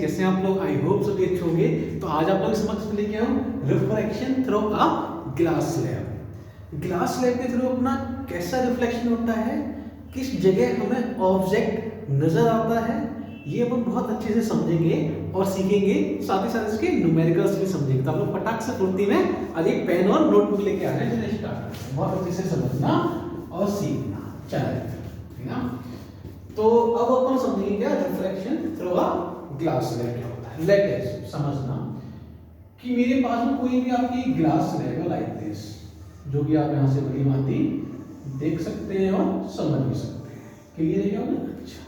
कैसे हैं आप लोग? आई होप सभी अच्छे होंगे। तो आज आप लोग समझ लेके आऊँ reflection through a glass slab. Glass slab के थ्रू अपना कैसा रिफ्लेक्शन होता है, किस जगह हमें ऑब्जेक्ट नजर आता है, ये अपन बहुत अच्छे से समझेंगे और सीखेंगे। साथ ही साथ इसके न्यूमेरिकल्स भी समझेंगे। तो आप लोग फटाक से फुर्ती में आज एक पेन और नोटबुक लेके आ रहे हैं, चलिए स्टार्ट करते हैं। बहुत अच्छे से समझना और सीखना, चलिए ठीक है। तो अब अपन समझेंगे क्या reflection through a glass slab क्या होता है। लेट अस समझना कि मेरे पास में कोई भी आपकी ग्लास स्लैब है लाइक दिस, जो कि आप यहां से बड़ी भांति देख सकते हैं और समझ भी सकते हैं। क्लियर है क्या? अच्छा।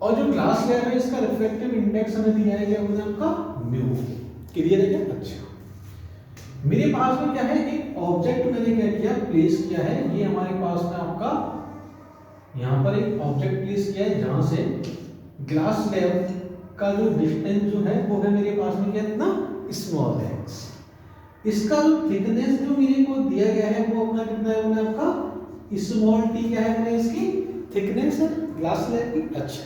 और जो ग्लास स्लैब है इसका रिफ्लेक्टिव इंडेक्स हमें दिया है क्या बोलते हैं आपका म्यू। क्लियर है क्या? अच्छा। मेरे पास में क्या है, एक ऑब्जेक्ट मैंने क्या किया, प्लेस किया है। ये हमारे पास में आपका यहां पर एक ऑब्जेक्ट प्लेस किया है जहां से ग्लास स्लैब का जो डिस्टेंस जो है वो है मेरे पास में क्या इतना स्मॉल है। इसका जो थिकनेस जो मेरे को दिया गया है वो अपना कितना है बोले आपका स्मॉल टी क्या है बोले इसकी थिकनेस है ग्लास स्लैब की। अच्छा,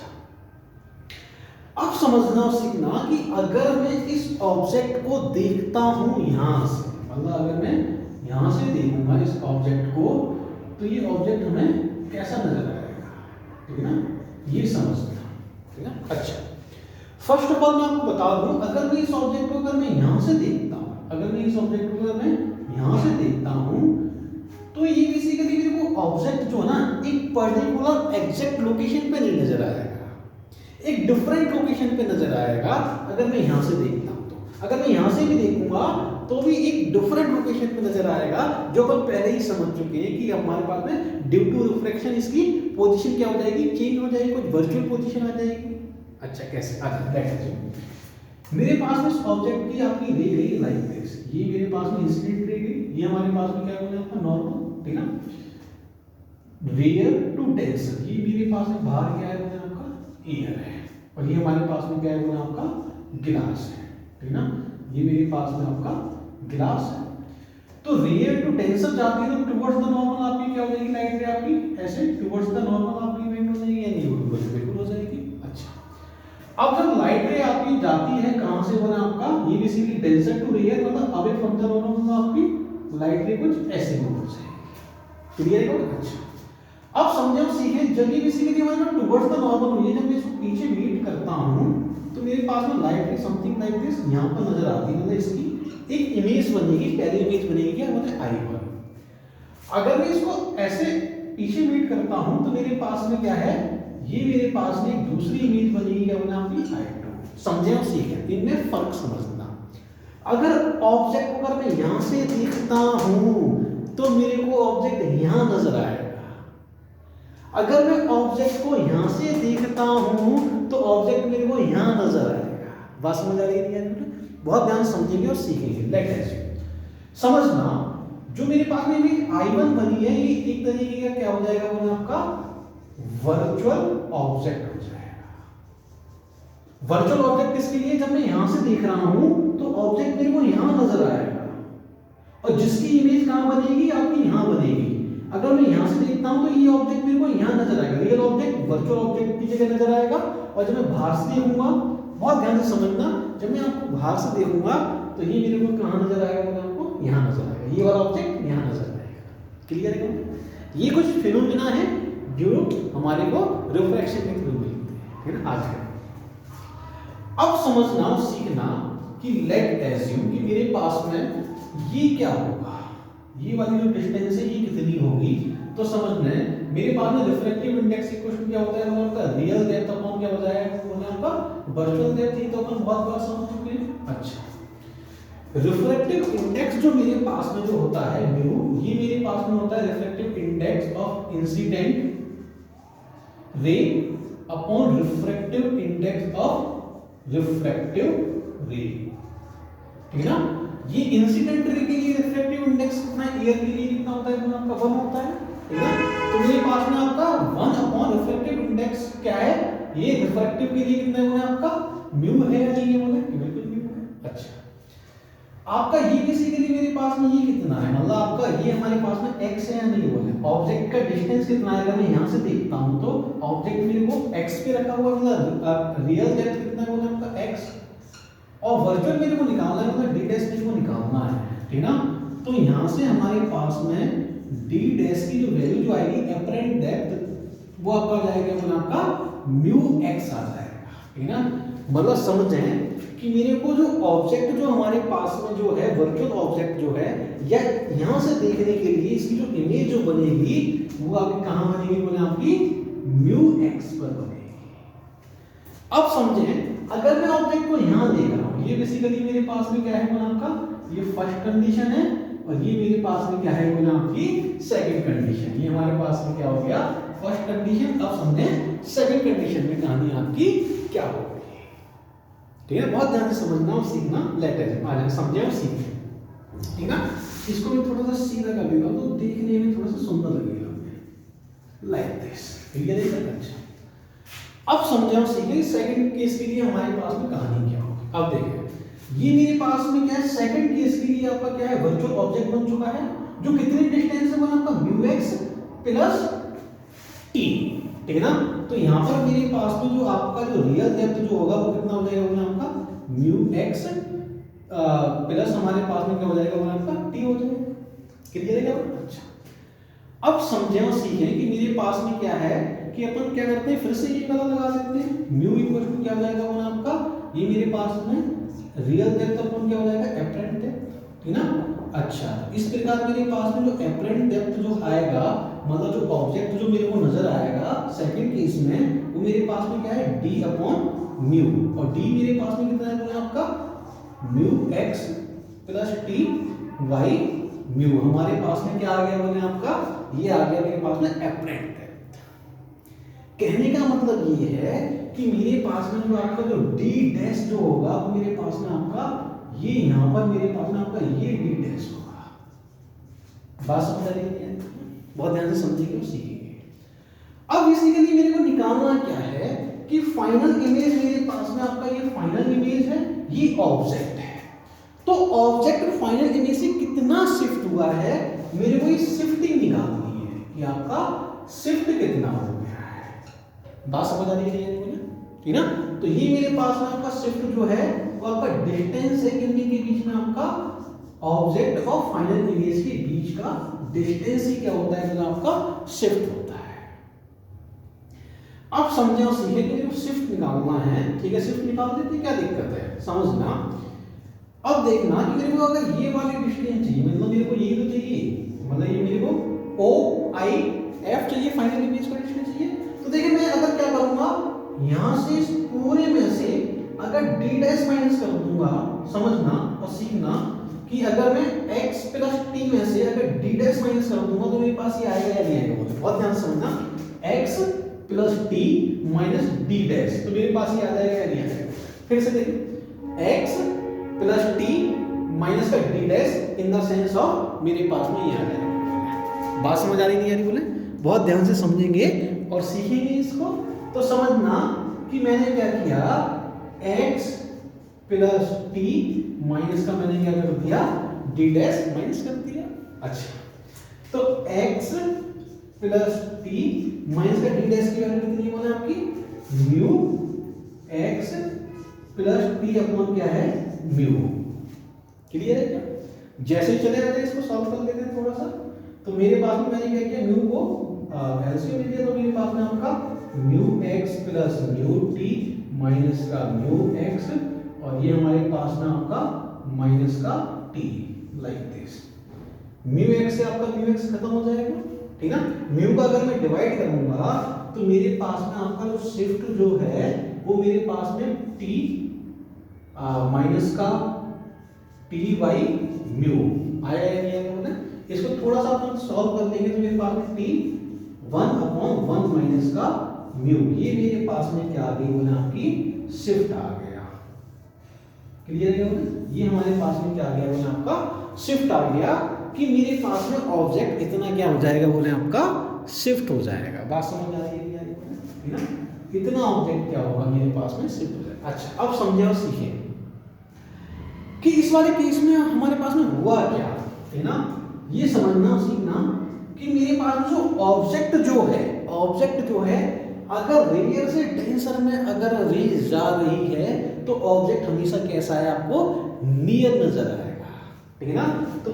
अब समझना और सीखना कि अगर मैं इस ऑब्जेक्ट को देखता हूं यहां से, मतलब अगर मैं यहां से देखूंगा इस ऑब्जेक्ट को तो ये ऑब्जेक्ट हमें कैसा नजर आएगा, ठीक है ना? ये समझना, ठीक है। अच्छा, फर्स्ट ऑफ ऑल मैं आपको बता दूं, अगर मैं इस ऑब्जेक्ट को अगर मैं यहां से देखता हूं, अगर मैं इस ऑब्जेक्ट को अगर मैं यहां से देखता हूं तो ये बेसिकली मेरे को ऑब्जेक्ट जो है ना एक पर्टिकुलर एग्जैक्ट लोकेशन पे नहीं नजर आएगा, एक डिफरेंट लोकेशन पे नजर आएगा। अगर मैं यहां से देखता हूं तो अगर मैं यहां से भी देखूंगा तो भी एक डिफरेंट लोकेशन पे नजर आएगा, जो अपन पहले ही समझ चुके हैं कि हमारे पास में ड्यू टू रिफ्लेक्शन इसकी पोजीशन क्या हो जाएगी, चेंज हो जाएगी, कुछ वर्चुअल पोजीशन आ जाएगी। अच्छा, कैसे आ जाएगी? मेरे पास में इस ऑब्जेक्ट की आपकी रे गई लाइक दिस, ये मेरे पास में इंसिडेंट रे गई, ये हमारे पास में क्या बोले आपका नॉर्मल, ठीक है ना। रेयर टू डेंसर, ये मेरे पास में बाहर क्या है बोले आपका एयर है, और ये हमारे पास में क्या है बोले आपका ग्लास है, ठीक है ना। ये मेरे पास में आपका ग्लास है। तो रेयर टू डेंसर जाती है तो टुवर्ड्स द नॉर्मल आपकी क्या हो जाएगी लाइट रे आपकी ऐसे टुवर्ड्स द नॉर्मल आपकी इवेंट हो जाएगी या नहीं? बिल्कुल हो जाएगी। अच्छा, अब जब लाइट रे आपकी जाती है कहां से बोला आपका, ये बेसिकली डेंसर टू रेयर मतलब अवे फ्रॉम द नॉर्मल, आपकी लाइट रे कुछ ऐसे मूव हो जाएगी। क्लियर है? अच्छा, अब समझो सीखे, जब ये बेसिकली हमारा टुवर्ड्स द नॉर्मल हुई है, जब मैं इसको पीछे मीट करता हूं तो मेरे पास में लाइट रे समथिंग लाइक दिस यहां पर नजर आती है, मतलब इसकी एक इमेज बनेगी, पहली इमेज बनेगी क्या मतलब आई पर। अगर मैं इसको ऐसे पीछे मीट करता हूं तो मेरे पास में क्या है, ये मेरे पास में एक दूसरी इमेज बनेगी क्या बोला आपकी I2। समझे और सीखे, इनमें फर्क समझना। अगर ऑब्जेक्ट को अगर मैं यहां से देखता हूं तो मेरे को ऑब्जेक्ट यहां नजर आएगा, अगर मैं ऑब्जेक्ट को यहां से देखता हूं तो ऑब्जेक्ट मेरे को यहां नजर आएगा। बात समझ आ रही है? बहुत ध्यान समझेंगे और सीखेंगे। लेट अस समझना, जो मेरे पास में भी I1 बनी है ये एक तरीके का क्या हो जाएगा बोले आपका वर्चुअल ऑब्जेक्ट हो जाएगा। वर्चुअल ऑब्जेक्ट किसके लिए, जब मैं यहां से देख रहा हूं तो ऑब्जेक्ट मेरे को यहां नजर आएगा, और जिसकी इमेज कहां बनेगी आपकी यहां बनेगी। अगर मैं यहां से देखता हूं तो ये ऑब्जेक्ट मेरे को यहां नजर आएगा, रियल ऑब्जेक्ट वर्चुअल ऑब्जेक्ट की जगह नजर आएगा। और जब मैं बाहर से देखूंगा, बहुत ध्यान से समझना, जब मैं आपको बाहर से देखूंगा तो ये मेरे को कहां नजर आएगा बोले आपको यहां नजर आएगा, ये वाला ऑब्जेक्ट यहां नजर आएगा। क्लियर है? ये कुछ फिनोमेना है जो हमारे को रिफ्लेक्शन के थ्रू मिलते हैं, है ना। आज अब समझना और सीखना कि लेट एज्यूम कि मेरे पास में ये क्या होगा, ये वाली जो डिस्टेंस है ये कितनी होगी। तो समझना है मेरे पास में रिफ्रैक्टिव इंडेक्स इक्वल टू क्या होता है बोला आपका रियल डेप्थ अपॉन क्या हो जाएगा बोला आपका वर्चुअल डेप्थ। ये तो अपन बहुत बार समझ चुके हैं। अच्छा, रिफ्रैक्टिव इंडेक्स जो मेरे पास में जो होता है म्यू, ये मेरे पास में होता है refractive index of incident ray upon refractive index of refractive रे, ठीक है ना। ये इंसिडेंट रे के लिए रिफ्रैक्टिव इंडेक्स कितना, एयर के लिए कितना होता है आपका 1 होता है, ठीक है। तो मेरे पास में आपका 1 अपॉन रिफ्रैक्टिव इंडेक्स क्या है, ये रिफ्रैक्टिव के लिए कितना है आपका म्यू है या नहीं है बोले, बिल्कुल म्यू है। अच्छा, आपका ये बेसिकली मेरे पास में ये कितना है, मतलब आपका ये हमारे पास में x है या नहीं बोले, ऑब्जेक्ट का डिस्टेंस कितना है, अगर मैं यहाँ से देखता हूँ तो ऑब्जेक्ट मेरे को x पे रखा हुआ, मतलब रियल डेप्थ कितना है बोले आपका x, और वर्चुअल मेरे को निकालना है, मतलब d डैश मेरे को निकालना है, ठीक ना। तो यहाँ से हमारे पास में d डैश की जो वैल्यू जो आएगी एपरेंट डेप्थ, वो आपका आ जाएगा बोले आपका म्यू x आ जाएगा, ठीक ना। मतलब समझें कि मेरे को जो ऑब्जेक्ट जो हमारे पास में जो है वर्चुअल ऑब्जेक्ट जो है, या यहाँ से देखने के लिए इसकी जो इमेज जो बनेगी वो आपकी कहाँ बनेगी बोले आपकी म्यू एक्स पर बनेगी। अब समझें अगर मैं ऑब्जेक्ट को यहाँ देख रहा हूँ, ये बेसिकली मेरे पास में क्या है बोले आपका ये फर्स्ट कंडीशन है, और ये मेरे पास में क्या है बोले आपकी सेकंड कंडीशन। ये हमारे पास में क्या हो गया फर्स्ट कंडीशन। अब समझें सेकंड कंडीशन में कहानी आपकी क्या होगी, ठीक है। बहुत ध्यान से समझना और सीखना, लेटर आ जाए समझे और सीखें, ठीक है। इसको मैं थोड़ा सा सीधा कर देता हूँ तो देखने में थोड़ा सा सुंदर लगेगा, लाइक दिस, क्लियर है। अच्छा अब समझे और सीखें सेकंड केस के लिए हमारे पास में कहानी क्या होगी। अब देखें ये मेरे पास में क्या है, सेकंड केस के लिए आपका क्या है वर्चुअल ऑब्जेक्ट बन चुका है, जो कितने डिस्टेंस से बना आपका म्यू एक्स प्लस टी, ठीक है ना। तो यहाँ पर मेरे पास में जो आपका जो रियल डेप्थ जो होगा वो कितना हो जाएगा बोले आपका म्यू एक्स प्लस हमारे पास में क्या हो जाएगा बोले आपका टी हो जाएगा, क्लियर है क्या। अच्छा अब समझें और सीखें कि मेरे पास में क्या है कि अपन क्या करते हैं, फिर से ये पता लगा लेते हैं म्यू इक्वल टू क्या हो जाएगा बोले आपका, ये मेरे पास में रियल डेप्थ अपन क्या हो जाएगा एपरेंट डेप्थ, ठीक ना। अच्छा इस प्रकार मेरे पास में जो एपरेंट डेप्थ जो आएगा, मतलब जो ऑब्जेक्ट जो मेरे को नजर आएगा सेकंड केस में, वो मेरे पास में क्या है d अपॉन म्यू, और d मेरे पास में कितना है बोले आपका mu x plus t y mu. हमारे पास में क्या आ गया बोले आपका, ये आ गया मेरे पास में एपरेंट डेप्थ। कहने का मतलब ये है कि मेरे पास में जो आपका जो d डैश जो होगा वो मेरे पास में आपका ये यहाँ पर मेरे पास में आपका ये d डैश होगा। बात समझ आ रही है, बहुत ध्यान से समझेंगे और सीखेंगे। अब बेसिकली मेरे को निकालना क्या है कि फाइनल इमेज मेरे पास में आपका ये फाइनल इमेज है, ये ऑब्जेक्ट है। तो ऑब्जेक्ट फाइनल इमेज से कितना शिफ्ट हुआ है, मेरे को ये शिफ्टिंग निकालनी है कि आपका शिफ्ट कितना हो गया है। बात समझ आ रही है मुझे, ठीक ना। तो ये मेरे पास में आपका शिफ्ट जो है वो आपका डिस्टेंस है कितने के बीच में, आपका ऑब्जेक्ट और फाइनल इमेज के बीच का डिस्टेंस ही क्या होता है मतलब आपका शिफ्ट होता है। आप समझे और सीखे कि जो शिफ्ट निकालना है, ठीक है, शिफ्ट निकाल देते क्या दिक्कत है समझना। अब देखना कि मेरे को अगर ये वाली डिस्टेंस चाहिए, मतलब मेरे को ये तो चाहिए, मतलब ये मेरे को ओ आई एफ चाहिए, फाइनल इमेज का डिस्टेंस चाहिए। तो देखिए मैं अगर क्या करूंगा, यहां से इस पूरे में से अगर डी डैश माइनस कर दूंगा, समझना और सीखना कि अगर मैं x प्लस टी में से अगर d डैश माइनस कर दूंगा तो मेरे पास ये आएगा या नहीं आएगा, बहुत ध्यान से समझना। x plus T minus d dash, तो मेरे पास ये आ जाएगा या नहीं आ जाएगा। फिर से देखिए x प्लस टी माइनस का d dash in the sense of मेरे पास में ये आ जाएगा। बात समझ आ रही नहीं आ रही बोले, बहुत ध्यान से समझेंगे और सीखेंगे इसको। तो समझना कि मैंने क्या किया, x प्लस टी माइनस का मैंने क्या कर दिया d डैश माइनस कर दिया। अच्छा तो x प्लस टी माइनस का d डैश की वैल्यू कितनी बोले आपकी mu x plus T upon क्या है म्यू, क्लियर है क्या। जैसे चले आते हैं इसको सॉल्व कर लेते हैं थोड़ा सा। तो मेरे पास में मैंने क्या किया, म्यू को एलसीएम ले लिया, तो मेरे पास में आपका mu x plus mu T minus का म्यू x, और ये हमारे पास में आपका माइनस का t, like this. Mu x से आपका म्यू एक्स खत्म हो जाएगा, ठीक है। म्यू का अगर मैं डिवाइड करूंगा तो मेरे पास में आपका जो शिफ्ट जो है वो मेरे पास में t माइनस का t बाई म्यू आया या नहीं आया बोले। इसको थोड़ा सा अपन सॉल्व कर लेंगे तो मेरे पास में t 1 अपॉन 1 माइनस का म्यू, ये मेरे पास में क्या आ गई बोले आपकी शिफ्ट आ गया, क्लियर है बोले। ये हमारे पास में क्या आ गया बोले आपका शिफ्ट आ गया कि मेरे पास में ऑब्जेक्ट इतना क्या हो जाएगा बोले आपका शिफ्ट हो जाएगा। बात समझ आ रही है ना, इतना ऑब्जेक्ट क्या होगा मेरे पास में शिफ्ट हो जाएगा। अच्छा अब समझे और सीखें, कि इस वाले केस में हमारे पास में हुआ क्या है ना, ये समझना सीखना कि मेरे पास में जो ऑब्जेक्ट जो है अगर रेडियल से डेंसर में अगर रेज जा रही है तो ऑब्जेक्ट हमेशा कैसा है, आपको नियर नजर आएगा, ठीक है ना। तो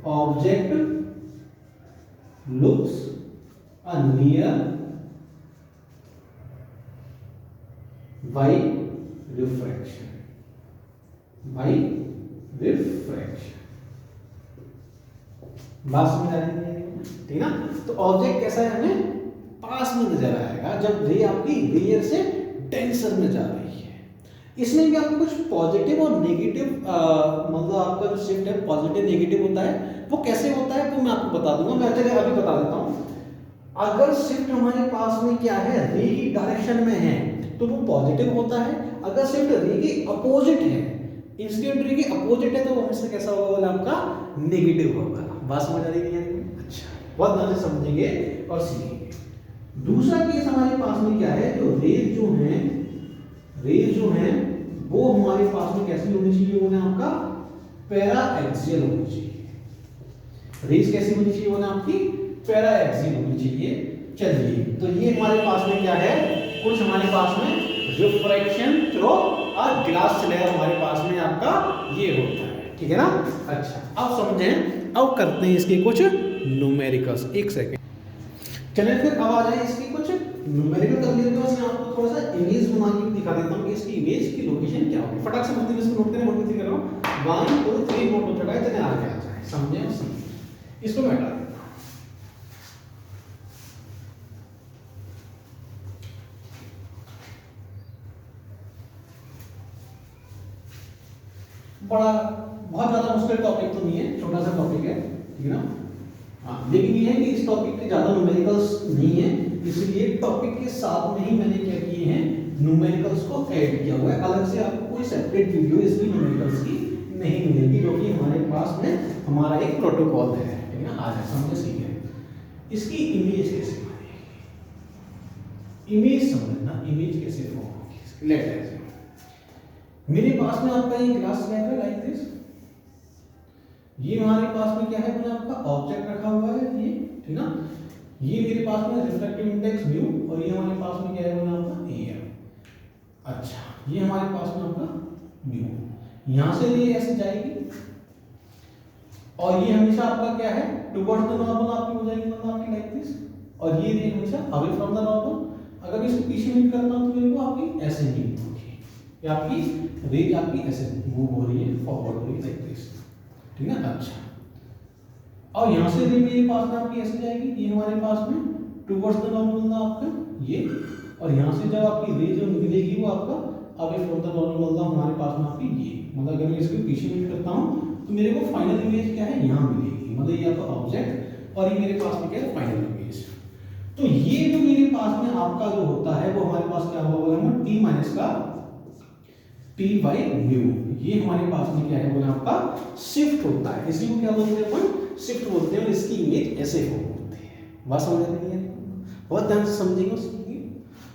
object looks a near by refraction, बात समझ आ रही है, ठीक है ना। तो ऑब्जेक्ट कैसा है, हमें पास में नजर आएगा जब रे आपकी रेयर से डेंसर में जा रही है। इसमें भी आपको कुछ पॉजिटिव और नेगेटिव मतलब आपका जो शिफ्ट है पॉजिटिव नेगेटिव होता है, वो कैसे होता है तो मैं आपको बता दूंगा। मैं चलिए अभी बता देता हूँ। अगर शिफ्ट हमारे पास में क्या है, रे की डायरेक्शन में है तो वो पॉजिटिव होता है। अगर शिफ्ट रे की अपोजिट है, इंसिडेंट रे की अपोजिट है, तो वो हमेशा कैसा होगा, बोला आपका नेगेटिव होगा। बात समझ आ रही है? अच्छा, बहुत ध्यान से समझेंगे और सीखेंगे। दूसरा केस हमारे पास में क्या है, जो रेज जो है वो हमारे पास में कैसी होनी चाहिए, बोले आपका पैरा एक्सियल होनी चाहिए। रेज कैसी होनी चाहिए, बोले आपकी पैरा एक्सियल होनी चाहिए। चलिए, तो ये हमारे पास में क्या है, कुछ हमारे पास में रिफ्रैक्शन थ्रू और ग्लास स्लैब हमारे पास में आपका ये होता है, ठीक है ना। अच्छा, अब समझें, अब करते हैं इसके कुछ न्यूमेरिकल्स। एक सेकेंड, चलिए फिर अब आ जाए इसकी कुछ न्यूमेरिकल कर लेते हैं। मैं आपको थोड़ा सा इमेज बना के दिखा देता हूँ कि इसकी इमेज की लोकेशन क्या होगी। फटाक से बोलते हैं, इसको नोट करें, नोट कर रहा हूँ 1 2 3 नोट हो चुका है। चलिए आगे आ जाए, समझें और सीखें। इसको मैं हटा देता हूँ। बहुत ज्यादा मुश्किल टॉपिक तो नहीं है, छोटा सा टॉपिक है, ठीक है ना। हाँ, लेकिन ये है कि इस टॉपिक के ज्यादा न्यूमेरिकल्स नहीं है, इसलिए टॉपिक के साथ में ही मैंने क्या किए हैं, न्यूमेरिकल्स को ऐड किया हुआ है। अलग से आपको कोई सेपरेट वीडियो इसकी न्यूमेरिकल्स की नहीं मिलेगी, जो कि हमारे पास में हमारा एक प्रोटोकॉल है, ठीक है ना। आज समझे, सीखे इसकी इमेज कैसे बनेगी, इमेज समझना, इमेज कैसे फॉर्म होगी। लेट अस मेरे पास में आपका ये ग्लास स्लैब है लाइक दिस। ये हमारे पास में क्या है, मैंने आपका ऑब्जेक्ट रखा हुआ है ये, ठीक ना। ये मेरे पास में रिफ्रैक्टिव इंडेक्स म्यू, और ये हमारे पास में क्या है, मैंने आपका एम। अच्छा, ये हमारे पास में आपका म्यू, यहां से ये ऐसे जाएगी और ये हमेशा आपका क्या है, टुवर्ड्स द नॉर्मल आपकी हो जाएगी, मतलब आपकी लाइक दिस। और ये रे हमेशा अवे फ्रॉम द नॉर्मल। अगर इसको पीछे मूव करना हो तो मेरे को आपकी ऐसे मूव होगी, या आपकी रेज आपकी ऐसे मूव हो रही है, फॉरवर्ड हो रही है लाइक दिस, ठीक है। अच्छा, और यहां से रे मेरे पास में आपकी ऐसे जाएगी, ये हमारे पास में टुवर्ड्स द नॉर्मल ना आपका ये, और यहां से जब आपकी रे जो निकलेगी वो आपका अवे फ्रॉम द नॉर्मल ना हमारे पास में आपकी ये, मतलब अगर मैं इसको पीछे मूव करता हूं तो मेरे को फाइनल इमेज क्या है, यहां मिलेगी, मतलब ये आपका ऑब्जेक्ट और ये मेरे पास में क्या है, फाइनल इमेज। तो ये जो मेरे पास में आपका जो होता है वो हमारे पास क्या होगा, टी माइनस का P by म्यू, ये हमारे पास में क्या है, बोला आपका शिफ्ट होता है। इसी को क्या बोलते हैं, अपन शिफ्ट बोलते हैं, और इसकी इमेज ऐसे फॉर्म होती है। बात समझ रही है? बहुत ध्यान से समझेंगे,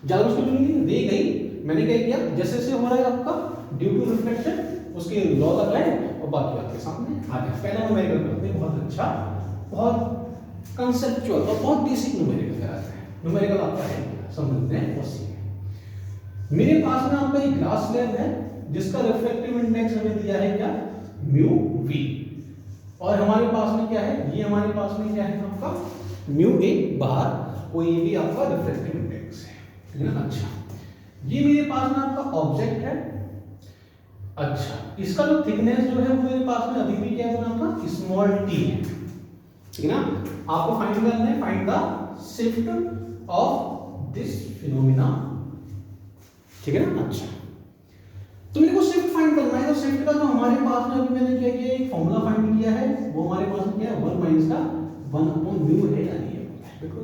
ज्यादा मुश्किल नहीं। रे गई, मैंने क्या किया, जैसे जैसे हो रहा है आपका ड्यू टू रिफ्लेक्शन, उसके लॉ अप्लाई, और बाकी आपके सामने आ गया। पहला न्यूमेरिकल करते हैं, बहुत अच्छा, बहुत कंसेप्चुअल और बहुत बेसिक न्यूमेरिकल कराते हैं। न्यूमेरिकल आपका है, समझते हैं और सीखें। मेरे पास में आपका एक ग्लास स्लैब है जिसका रिफ्रैक्टिव इंडेक्स हमें दिया है क्या, म्यू वी, और हमारे पास में क्या है, ये हमारे पास में क्या है आपका म्यू ए बाहर, वो ये भी आपका रिफ्रैक्टिव इंडेक्स है, ठीक है ना। अच्छा, ये मेरे पास में आपका ऑब्जेक्ट है। अच्छा, इसका जो थिकनेस जो है वो मेरे पास में अभी भी क्या है, आपका स्मॉल टी है, ठीक है ना। आपको फाइंड करना है, find the shift of this phenomena, ठीक है ना। अच्छा, तो मेरे को शिफ्ट फाइंड करना है, तो शिफ्ट का जो हमारे पास में अभी मैंने क्या किया, एक फॉर्मूला फाइंड किया है, वो हमारे पास में क्या है, 1 माइनस का 1 अपॉन म्यू है, यानी ये बिल्कुल।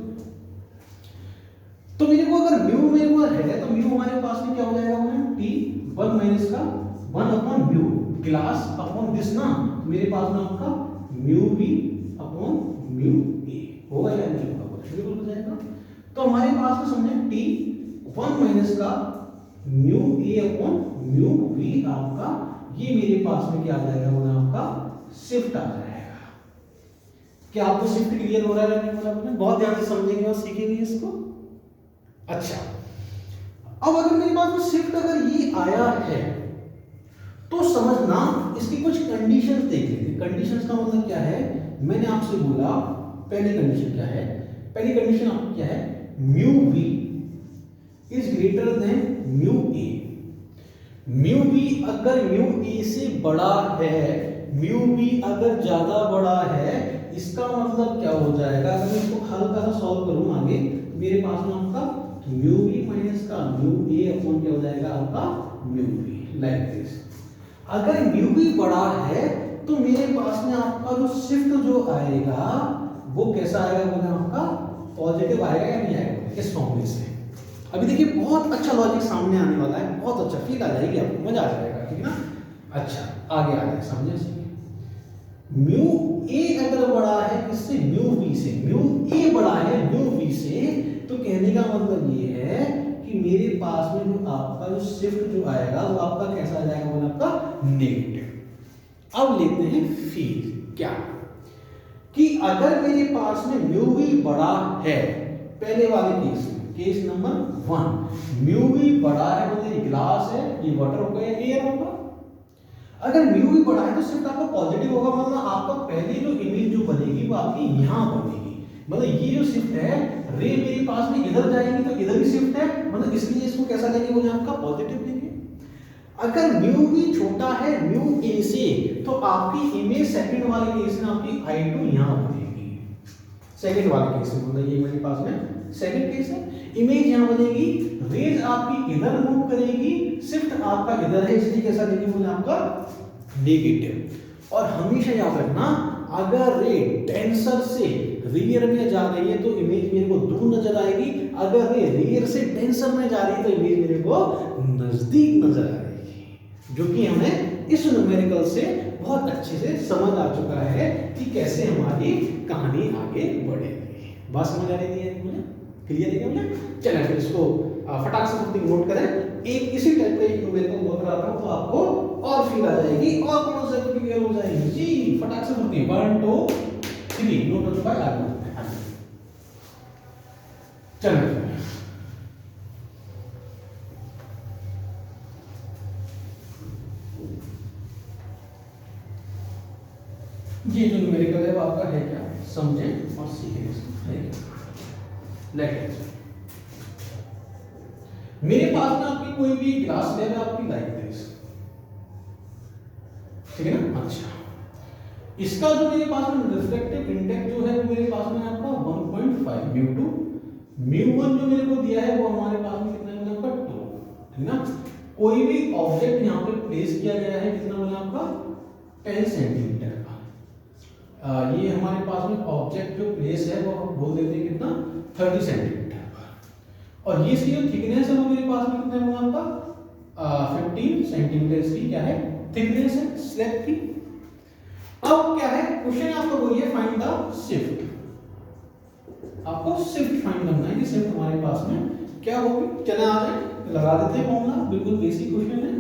तो मेरे को अगर म्यू मेरे को है, तो म्यू हमारे पास में क्या हो जाएगा, टी 1 माइनस का 1 upon mu glass upon this ना, मेरे पास में आपका mu B upon mu A होगा या नहीं होगा, बिल्कुल हो जाएगा। तो हमारे पास में समझे टी 1 माइनस का mu a upon mu v आपका ये मेरे पास में क्या आ जाएगा, बोला आपका शिफ्ट आ जाएगा। क्या आपको शिफ्ट क्लियर हो रहा है नहीं? बोला बहुत ध्यान से समझेंगे और सीखेंगे इसको। अच्छा, अब अगर मेरे पास में शिफ्ट अगर ये आया है तो समझना इसकी कुछ कंडीशंस देख लेते हैं। कंडीशंस का मतलब क्या है, मैंने आपसे बोला पहली कंडीशन क्या है, पहली कंडीशन आपकी क्या है, mu v is greater than mu a. Mu v अगर म्यू ए से बड़ा है, म्यू वी अगर ज्यादा बड़ा है, इसका मतलब क्या हो जाएगा, अगर मैं इसको हल्का सा सॉल्व करूं आगे, मेरे पास में आपका म्यू वी माइनस का म्यू ए अपॉन क्या हो जाएगा आपका म्यू वी, लाइक दिस। अगर म्यू वी बड़ा है तो मेरे पास में आपका जो शिफ्ट जो आएगा वो कैसा आएगा, बोले आपका पॉजिटिव आएगा या नहीं आएगा, इस फॉर्मूले से। अभी देखिए बहुत अच्छा लॉजिक सामने आने वाला है, बहुत अच्छा फील आ जाएगी आपको, मजा आ जाएगा, ठीक है ना। अच्छा आगे आ जाए, समझे। म्यू ए अगर बड़ा है इससे, म्यू वी से, म्यू ए बड़ा है म्यू वी से, तो कहने का मतलब ये है कि मेरे पास में जो आपका जो शिफ्ट जो आएगा वो आपका कैसा आ जाएगा, बोला आपका नेगेटिव। अब लेते हैं फील, क्या कि अगर मेरे पास में म्यू वी बड़ा है, पहले वाले केस में, केस नंबर 1, म्यू वी बड़ा है, मतलब ग्लास है, ये वाटर होगा या एयर होगा। अगर म्यू वी बड़ा है तो शिफ्ट आपका पॉजिटिव होगा, मतलब आपका पहली जो इमेज जो बनेगी वो आपकी यहां बनेगी, मतलब ये जो शिफ्ट है, रे मेरे पास में इधर जाएगी तो इधर भी शिफ्ट है, मतलब इसलिए इसको कैसा लेंगे, बोले आपका पॉजिटिव लेंगे। अगर म्यू वी छोटा है म्यू ए से, तो आपकी इमेज सेकंड वाले केस में आपकी I2 यहां बनेगी, सेकंड वाले केस में, मतलब ये मेरे पास में सेकंड केस है, इमेज यहां बनेगी, रेज आपकी इधर मूव करेगी, शिफ्ट आपका इधर है, इसलिए कैसा लेंगे, बोले आपका नेगेटिव। और हमेशा याद रखना, अगर रे डेंसर से रियर में जा रही है तो इमेज मेरे को दूर नजर आएगी, अगर रे रियर से डेंसर में जा रही है तो इमेज मेरे को नजदीक नजर आएगी, जो कि हमें इस न्यूमेरिकल से बहुत अच्छे से समझ आ चुका है कि कैसे हमारी कहानी आगे बढ़ेगी। बात समझ आ रही है मुझे, क्लियर है मुझे। चलिए फिर इसको फटाक से कुछ नोट करें, एक इसी टाइप का एक न्यूमेरिकल बोल रहा था तो आपको और फील आ जाएगी और कॉन्सेप्ट क्लियर हो जाएगी जी। फटाक से बोलते हैं 1 2 3, नोट हो चुका है आगे। चलिए ये जो न्यूमेरिकल है वो आपका है क्या, समझें और सीखें इसको। लेट मेरे पास में आपकी कोई भी ग्लास लेयर आपकी लाइक दिस, ठीक है ना। अच्छा, इसका जो मेरे पास में रिफ्लेक्टिव इंडेक्स जो है वो मेरे पास में आपका 1.5 म्यू2, म्यू1 जो मेरे को दिया है वो हमारे पास में कितना है आपका 2, ठीक ना। कोई भी ऑब्जेक्ट यहाँ पे प्लेस किया गया है कितना बोला आपका 10 सेंटीमीटर का, ये हमारे पास में ऑब्जेक्ट जो प्लेस है वो हम बोल देते हैं कितना 30 सेंटीमीटर, और ये इसकी जो थिकनेस है वो मेरे पास में कितना है आपका 15 सेंटीमीटर इसकी क्या है थिकनेस है स्लैब की। अब क्या है क्वेश्चन आपको बोलिए फाइंड द शिफ्ट, आपको शिफ्ट फाइंड करना है कि शिफ्ट हमारे पास में क्या होगी। चले आ जाए लगा देते हैं फॉर्मूला, बिल्कुल बेसिक क्वेश्चन है।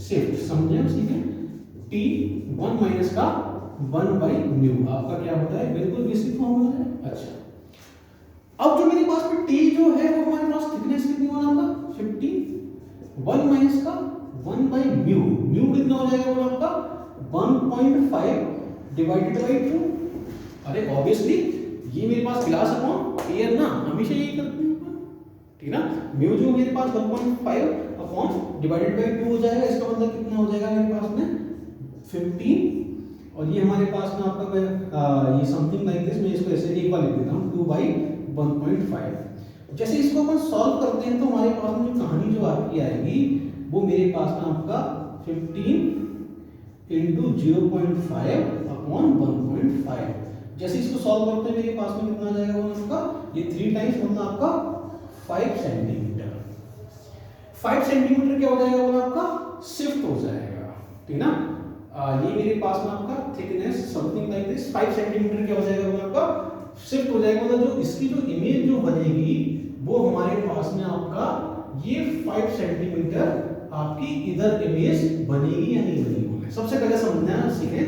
शिफ्ट समझे ठीक है, T1 माइनस का 1 बाई म्यू आपका क्या होता है, बिल्कुल बेसिक फॉर्मूला है। अच्छा, अब जो मेरे पास में T जो है वो हमारे पास थिकनेस कितनी होगा आपका 50, 1 माइनस का 1 बाई म्यू, म्यू कितना हो जाएगा वो आपका 1.5 डिवाइडेड बाई 2। अरे ऑब्वियसली ये मेरे पास ग्लास अपॉन एयर ना, हमेशा यही करते हैं, ठीक ना। म्यू जो मेरे पास 1.5 अपॉन डिवाइडेड बाई 2 हो जाएगा, इसका मतलब कितना हो जाएगा मेरे पास में 15, और ये हमारे पास में आपका ये समथिंग लाइक दिस, मैं इसको ऐसे एक बार लिख देता हूँ 2 बाई 1.5। जैसे इसको अपन सॉल्व करते हैं तो हमारे पास में जो कहानी जो आपकी आएगी वो मेरे पास में आपका 15 इंटू 0.5 अपॉन 1.5। जैसे इसको सॉल्व करते हैं मेरे पास में कितना आ जाएगा वो आपका ये 3 टाइम्स मतलब आपका 5 सेंटीमीटर। 5 सेंटीमीटर क्या हो जाएगा वो आपका शिफ्ट हो जाएगा, ठीक ना। ये मेरे पास में आपका thickness something like this 5 centimetre क्या हो जाएगा वो आपका शिफ्ट हो जाएगा, मतलब जो इसकी जो इमेज जो बनेगी वो हमारे पास में आपका ये 5 सेंटीमीटर आपकी इधर इमेज बनेगी या नहीं बनेगी। सबसे पहले समझना सीखें,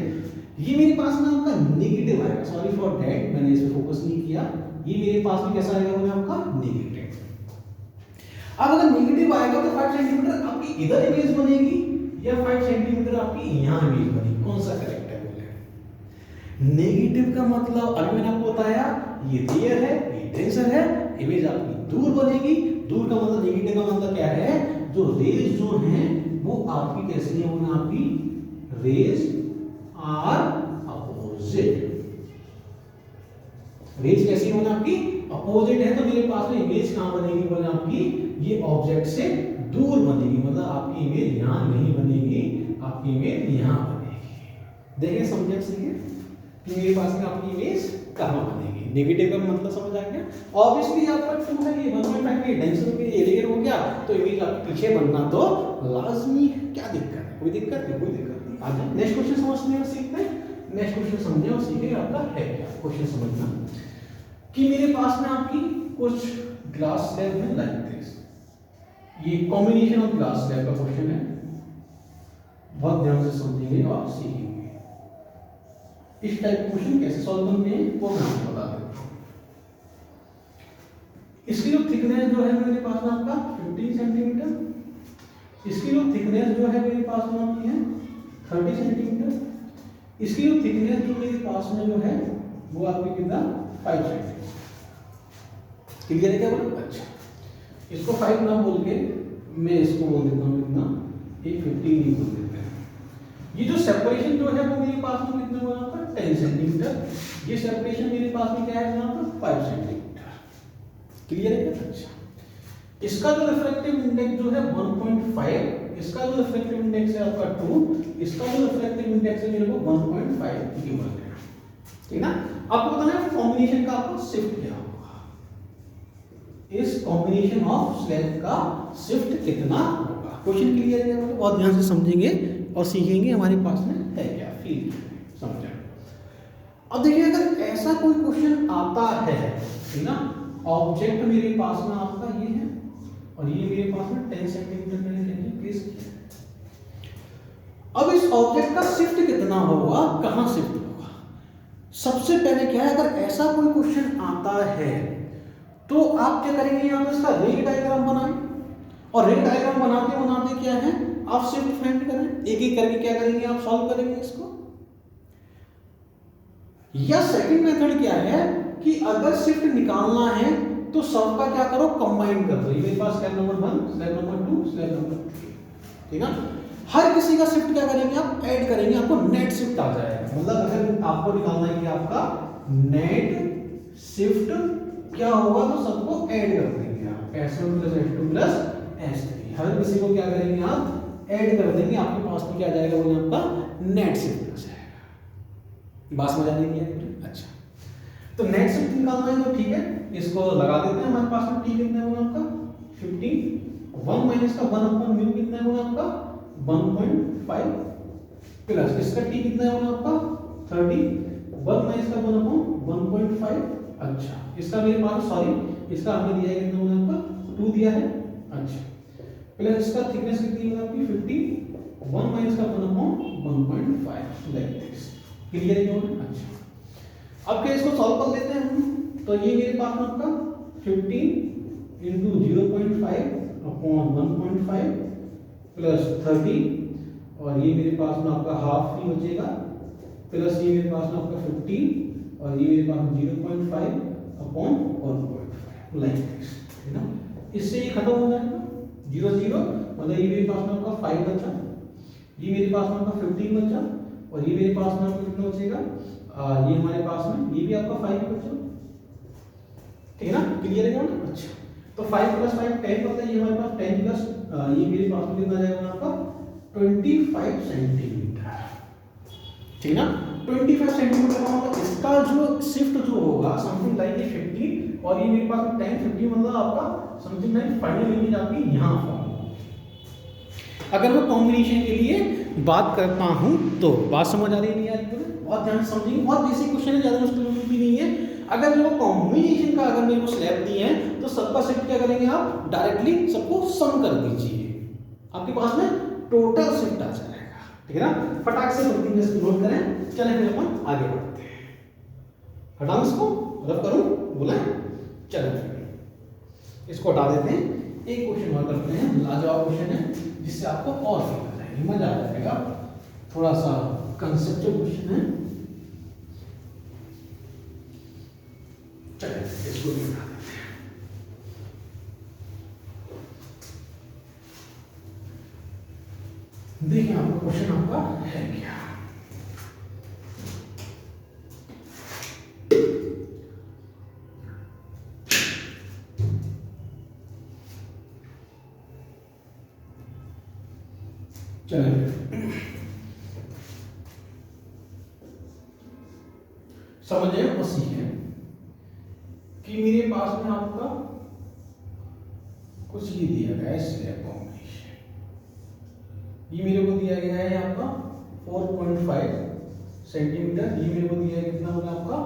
ये मेरे पास में आपका नेगेटिव आएगा, सॉरी फॉर दैट मैंने इस पे फोकस नहीं किया, ये मेरे पास में कैसा आएगा बोले आपका नेगेटिव। अब अगर नेगेटिव आएगा तो 5 सेंटीमीटर आपकी इधर इमेज बनेगी या 5 सेंटीमीटर आपकी यहाँ इमेज बनेगी, कौन सा करेक्ट है बोले। नेगेटिव का मतलब अभी मैंने आपको बताया ये रियर है, ये डेंसर है, इमेज आपकी दूर बनेगी। दूर का मतलब नेगेटिव का मतलब क्या है, जो रेज जो हैं वो आपकी कैसी है बोले, आपकी रेज आर अपोजिट। रेज कैसी होना आपकी अपोजिट है, तो मेरे पास में इमेज कहां बनेगी बोले आपकी ये ऑब्जेक्ट से दूर बनेगी, मतलब आपकी इमेज यहां नहीं बनेगी, आपकी इमेज यहां बनेगी। देखिए समझे सीखे कि मेरे पास में आपकी इमेज कहां बनेगी। नेगेटिव का मतलब समझ आ गया। ऑब्वियसली आपका 2 है, ये 1.5 के डेंसर के एरिया हो गया, तो इमेज आपके पीछे बनना तो लाजमी है। क्या दिक्कत है, कोई दिक्कत नहीं, कोई दिक्कत नहीं। आगे नेक्स्ट क्वेश्चन समझने और सीखते हैं। नेक्स्ट क्वेश्चन समझे और सीखे आपका है क्या क्वेश्चन समझना कि मेरे पास में आपकी कुछ ग्लास स्लैब है लाइक दिस, ये कॉम्बिनेशन ऑफ ग्लास स्लैब का क्वेश्चन है, बहुत ध्यान से समझेंगे और सीखेंगे। इस टाइप के क्वेश्चन कैसे सॉल्व करने हैं वो मैं आपको बता देता हूं। इसकी जो थिकनेस जो है मेरे पास में आपका 15 सेंटीमीटर, इसकी जो थिकनेस जो है मेरे पास में आपकी है 30 सेंटीमीटर, इसकी जो थिकनेस जो मेरे पास में जो है वो आपकी कितना 5 सेंटीमीटर। क्लियर है क्या बोला? अच्छा, इसको 5 ना बोल के मैं इसको बोल देता हूँ कितना, ये 15 ही बोल देते हैं। ये जो सेपरेशन जो है वो मेरे पास में कितना बना था 10 सेंटीमीटर, ये सेपरेशन मेरे पास में क्या है बना था 5 सेंटीमीटर। क्लियर है क्या? अच्छा, इसका जो रिफ्रैक्टिव इंडेक्स जो है 1.5, इसका जो रिफ्रैक्टिव इंडेक्स है आपका 2, इसका जो रिफ्रैक्टिव इंडेक्स है मेरे को 1.5 गिवन है, ठीक ना। आपको बताना है कॉम्बिनेशन का आपको शिफ्ट क्या होगा, इस कॉम्बिनेशन ऑफ स्लैब का शिफ्ट कितना होगा। क्वेश्चन क्लियर है, बहुत ध्यान से समझेंगे और सीखेंगे हमारे पास में है क्या, फील समझे। अब देखिए अगर ऐसा कोई क्वेश्चन आता है, ठीक ना, ऑब्जेक्ट मेरे पास में आपका ये है और ये मेरे पास में 10 सेंटीमीटर मैंने प्लेस किया। अब इस ऑब्जेक्ट का शिफ्ट कितना होगा, कहां शिफ्ट होगा। सबसे पहले क्या है, अगर ऐसा कोई क्वेश्चन आता है तो आप क्या करेंगे, यहाँ पे इसका रे डायग्राम बनाएं और रे डायग्राम बनाते बनाते क्या है आप शिफ्ट फाइंड करें, एक एक करके क्या करेंगे आप सॉल्व करेंगे इसको। या सेकंड मेथड क्या है कि अगर शिफ्ट निकालना है तो सबका क्या करो कंबाइन कर दो। ये मेरे पास slab number 1, slab number 2, slab number 3, ठीक है। हर किसी का शिफ्ट क्या करेंगे आप ऐड करेंगे, आपको नेट शिफ्ट आ जाएगा। मतलब अगर आपको निकालना है कि आपका नेट शिफ्ट क्या होगा तो सबको ऐड कर देंगे आप, S1 + S2 + S3, हर किसी को क्या करेंगे आप ऐड कर देंगे, आपके पास में क्या आ जाएगा वो आपका नेट शिफ्ट आ जाएगा। बात समझ आ रही है? अच्छा, तो नेट शिफ्ट निकालना है तो ठीक है, इसको लगा देते हैं। हमारे पास में t कितना है वो आपका 15, 1 माइनस का 1/μ कितना है वो आपका 1.5 प्लस इसका t कितना है वो आपका 30, 1 माइनस का 1/1.5। अच्छा, इसका मेरे पास सॉरी इसका हमने दिया है कितना वो आपका 2 दिया है। अच्छा, प्लस इसका थिकनेस कितनी है आपकी 50, 1 माइनस का 1/1.5 लाइक दिस। क्लियर है? अच्छा, अब क्या इसको सॉल्व कर लेते हैं हम। तो ये मेरे पास में आपका 15 × 0.5/1.5 प्लस 30 और ये मेरे पास में आपका हाफ ही बचेगा, प्लस ये मेरे पास में आपका 15 और ये मेरे पास में 0.5/1.5 लाइक दिस, है ना। इससे ये खत्म हो जाएगा 0 0, मतलब ये मेरे पास में आपका 5 बचा, ये मेरे पास में आपका 15 बचा और ये मेरे पास में आपका कितना बचेगा, ये हमारे पास में ये भी आपका 5 बचा, ठीक है ना। क्लियर है ना? अच्छा, तो 5 + 5 10 होता है, ये हमारे पास 10 प्लस ये मेरे पास में कितना जाएगा आपका 25 सेंटीमीटर, ठीक है ना। 25 सेंटीमीटर का मतलब इसका जो शिफ्ट जो होगा समथिंग लाइक ये 50 और ये मेरे पास में 10 50 मतलब आपका समथिंग लाइक फाइनल इमेज आपकी यहाँ फॉर्म होगी। अगर मैं कॉम्बिनेशन के लिए बात करता हूँ तो बात समझ आ रही नहीं आ रही है? बहुत ध्यान से समझेंगे, बहुत बेसिक क्वेश्चन है, ज़्यादा मुश्किल भी नहीं है। अगर मेरे को कॉम्बिनेशन का अगर मेरे को स्लैब दी है तो सबका शिफ्ट क्या करेंगे आप, डायरेक्टली सबको सम कर दीजिए, आपके पास में टोटल शिफ्ट आ जाएगा, ठीक है ना। फटाक से नोट करें, चलें फिर अपन आगे बढ़ते हैं। हटाऊं इसको, रफ करूं, बोले चलें इसको हटा देते हैं। एक क्वेश्चन और करते हैं, लाजवाब क्वेश्चन है जिससे आपको और फील आ जाएगी, मजा आ जाएगा। थोड़ा सा कंसेप्चुअल क्वेश्चन है, चलिए इसको भी हटा देते हैं। देखिए आपका क्वेश्चन आपका है क्या। चलिए समझे और सीखें कि मेरे पास में आपका कुछ ये दिया गया है स्लैब कॉम्बिनेशन, ये मेरे को दिया गया है आपका 4.5 सेंटीमीटर, ये मेरे को दिया है कितना होगा आपका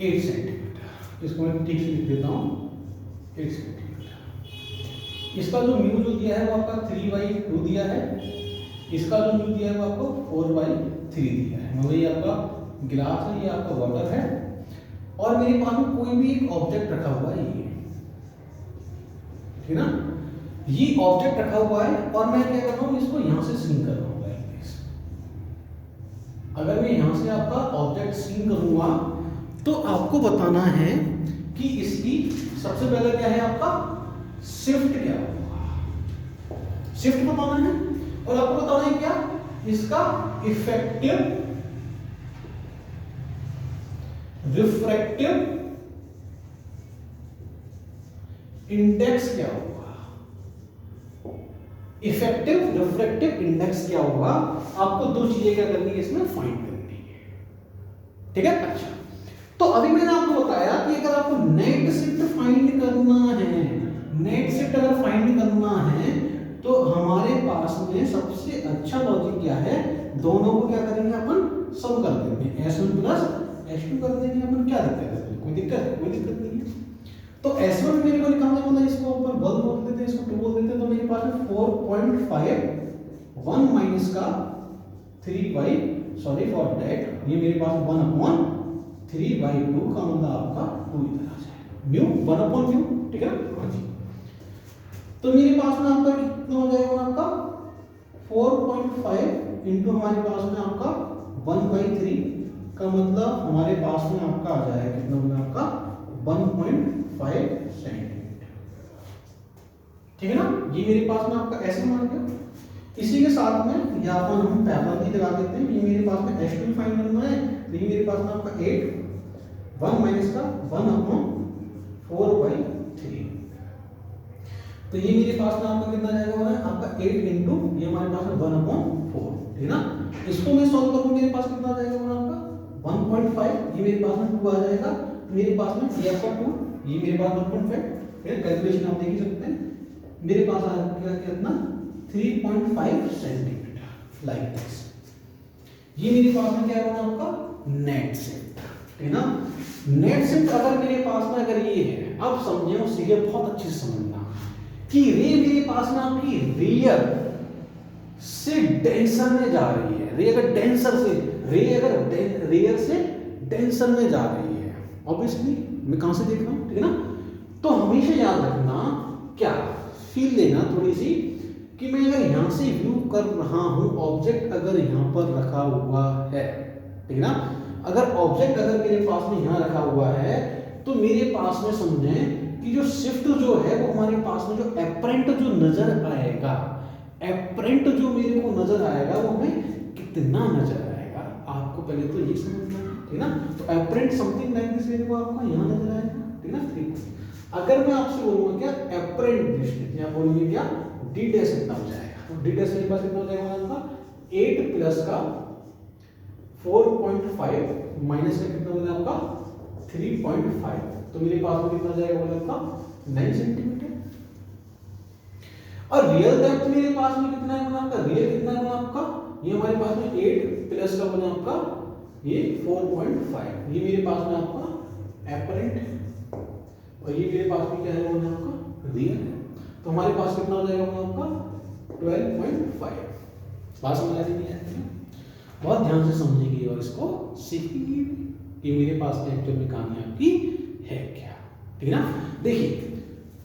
8 सेंटीमीटर, इसको मैं ठीक से लिख देता हूँ 8 सेंटीमीटर। इसका जो म्यू जो दिया है वो आपका 3/2 दिया है, इसका जो म्यू दिया है वो आपको 4/3 दिया है, मतलब ये आपका गिलास है, ये आपका वाटर है, और मेरे पास में कोई भी एक ऑब्जेक्ट रखा हुआ है, ये ठीक है ना, ये ऑब्जेक्ट रखा हुआ है और मैं क्या कर रहा हूं, इसको यहां से सीन कर रहा हूं। अगर मैं यहां से आपका ऑब्जेक्ट सीन करूंगा तो आपको बताना है कि इसकी सबसे पहले क्या है आपका शिफ्ट क्या होगा, शिफ्ट बताना है, और आपको बताना है क्या इसका इफेक्टिव रिफ्रैक्टिव इंडेक्स क्या होगा, इफेक्टिव रिफ्रैक्टिव इंडेक्स क्या होगा, आपको दो चीजें क्या करनी है इसमें फाइंड करनी है, ठीक है। अच्छा तो अभी मैंने आपको बताया कि अगर आपको नेट शिफ्ट फाइंड करना है, नेट शिफ्ट अगर फाइंड करना है तो हमारे पास में सबसे अच्छा लॉजिक क्या है, दोनों को क्या करेंगे अपन सम कर देंगे, S1 प्लस S2 कर देंगे अपन, क्या दिक्कत है, कोई दिक्कत नहीं है। तो S1 मेरे को निकालना होता है, इसको ऊपर 1 बोल देते हैं, इसको 2 बोल देते हैं, तो मेरे पास में 4.5 1 माइनस का 3 बाई सॉरी फॉर दैट, ये मेरे पास 1/3/2 का मतलब आपका 2 इधर आ जाएगा, म्यू 1/म्यू, ठीक है ना। हाँ जी, तो मेरे पास में आपका कितना हो जाएगा, आपका 4.5 इंटू हमारे पास में आपका 1/3 का मतलब हमारे पास में आपका आ जाएगा कितना होगा आपका 1.5 सेंटीमीटर, ठीक है ना। ये मेरे पास में आपका ऐसे मान गया। इसी के साथ में यहाँ पर हम पैरेलल भी लगा देते हैं, ये मेरे पास में S2 फाइंड करना है, तो ये मेरे पास में आपका 8 1 माइनस का 1/4/3, तो ये मेरे पास में आपका कितना जाएगा आपका 8 इंटू ये हमारे पास में 1/4, ठीक है ना। इसको मैं सॉल्व करूँ मेरे पास कितना जाएगा आपका 1.5, ये मेरे पास में 2 आ जाएगा, मेरे पास में ये आपका 2, ये मेरे पास 1.5, कैलकुलेशन आप देख ही सकते हैं, मेरे पास आ गया कितना 3.5 सेंटीमीटर लाइक दिस। ये मेरे पास में क्या होगा आपका नेट शिफ्ट, ठीक है ना। नेट शिफ्ट अगर मेरे पास में अगर ये है, अब समझे और सीधे बहुत अच्छे से समझना कि रे मेरे पास में आपकी रेयर से डेंसर में जा रही है, रे अगर डेंसर से रेयर से डेंसर में जा रही है, ऑब्वियसली मैं कहां से देख रहा हूं, ठीक है ना। तो हमेशा याद रखना, क्या फील लेना थोड़ी सी कि मैं अगर यहां से व्यू कर रहा हूं, ऑब्जेक्ट अगर यहां पर रखा हुआ है, ठीक है ना, अगर ऑब्जेक्ट अगर मेरे पास में यहां रखा हुआ है तो मेरे पास में समझें कि जो शिफ्ट जो है वो हमारे पास में जो एपरेंट जो नजर आएगा, एपरेंट जो मेरे को नजर आएगा वो हमें कितना नजर आएगा, आपको पहले तो ये समझना है, ठीक है ना। तो एपरेंट समथिंग लाइक दिस मेरे को आपको यहां नजर आएगा, ठीक है ना। 3 अगर मैं आपसे बोलूंगा क्या एपरेंट डिस्टेंस, या बोलिए क्या डी डैश कितना हो जाएगा, तो डी डैश मेरे पास कितना हो जाएगा आपका 8 प्लस का 4.5 माइनस का कितना हो जाएगा आपका 3.5, तो मेरे पास में कितना जाएगा बोला आपका 9 सेंटीमीटर। और रियल डेप्थ मेरे पास में कितना है बोला आपका, रियल कितना है बोला आपका, ये हमारे पास में 8 प्लस का बोला आपका ये 4.5, ये मेरे पास में आपका एपरेंट और ये मेरे पास में क्या है बोला आपका रियल है। तो हमारे पास कितना हो जाएगा बोला आपका 12.5। बात समझ आ रही है? बहुत ध्यान से समझेंगे और इसको सीखेंगे कि मेरे पास में एक्चुअल में कहानी आपकी है क्या, ठीक है ना। देखिए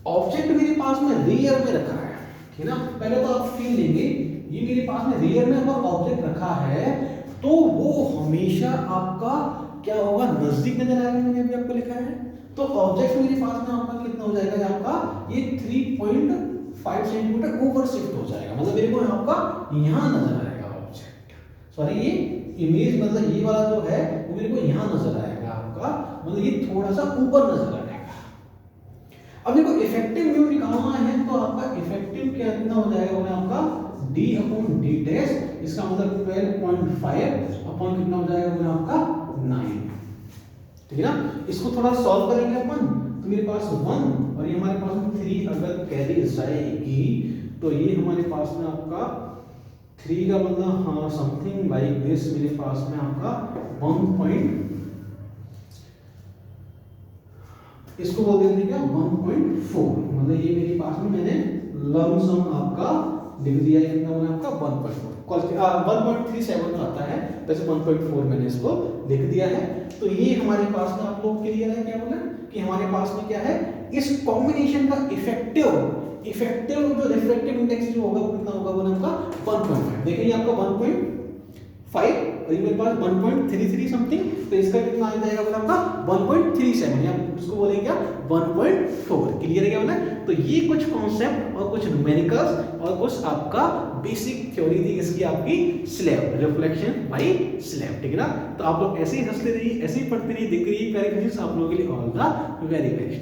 ऑब्जेक्ट मेरे पास में रियर में रखा है, ठीक है ना। पहले तो आप फील लेंगे, ये मेरे पास में रियर में अगर ऑब्जेक्ट रखा है तो वो हमेशा आपका क्या होगा, नजदीक नजर आएगा। मैंने अभी आपको लिखा है तो ऑब्जेक्ट मेरे पास में आपका कितना हो जाएगा, आपका ये 3.5 सेंटीमीटर ऊपर शिफ्ट हो जाएगा, मतलब मेरे को आपका यहाँ नजर आएगा ऑब्जेक्ट, सॉरी ये इमेज मतलब ये वाला जो है वो मेरे को यहाँ नजर आएगा आपका, मतलब ये थोड़ा सा ऊपर नजर आएगा। अब देखो इफेक्टिव व्यू निकालना है तो आपका इफेक्टिव कितना हो जाएगा वो आपका d अपॉन d डैश, इसका मतलब 12.5 अपॉन कितना हो जाएगा वो आपका 9, ठीक है ना। इसको थोड़ा सॉल्व करेंगे अपन तो मेरे पास 1 और ये हमारे पास में 3 अगर कैरी जाएगी तो ये हमारे पास में आपका 3 का मतलब हाँ समथिंग लाइक दिस, मेरे पास में आपका 1. इसको बोल देते हैं क्या 1.4, मतलब ये मेरे पास में मैंने लमसम आपका लिख दिया है, कितना मैंने आपका 1.37 आता है, वैसे 1.4 मैंने इसको लिख दिया है। तो ये हमारे पास में आप लोग क्लियर है क्या बोला कि हमारे पास में क्या है, इस कॉम्बिनेशन का इफेक्टिव जो रिफ्रैक्टिव इंडेक्स जो होगा वो कितना होगा वो आपका 1.5। देखिए ये आपका 1.5 और ये मेरे पास 1.33 समथिंग, तो इसका कितना आ जाएगा बोला आपका 1.37 या उसको बोलेंगे क्या 1.4। क्लियर है क्या बोला। तो ये कुछ कॉन्सेप्ट और कुछ न्यूमेरिकल्स और कुछ आपका बेसिक थ्योरी थी इसकी आपकी स्लैब, रिफ्लेक्शन बाय स्लैब, ठीक है ना। तो आप लोग ऐसे ही हंसते रहिए, ऐसे ही पढ़ते रहिए, दिख रही है प्यारी चीज आप लोगों के लिए। All the very best.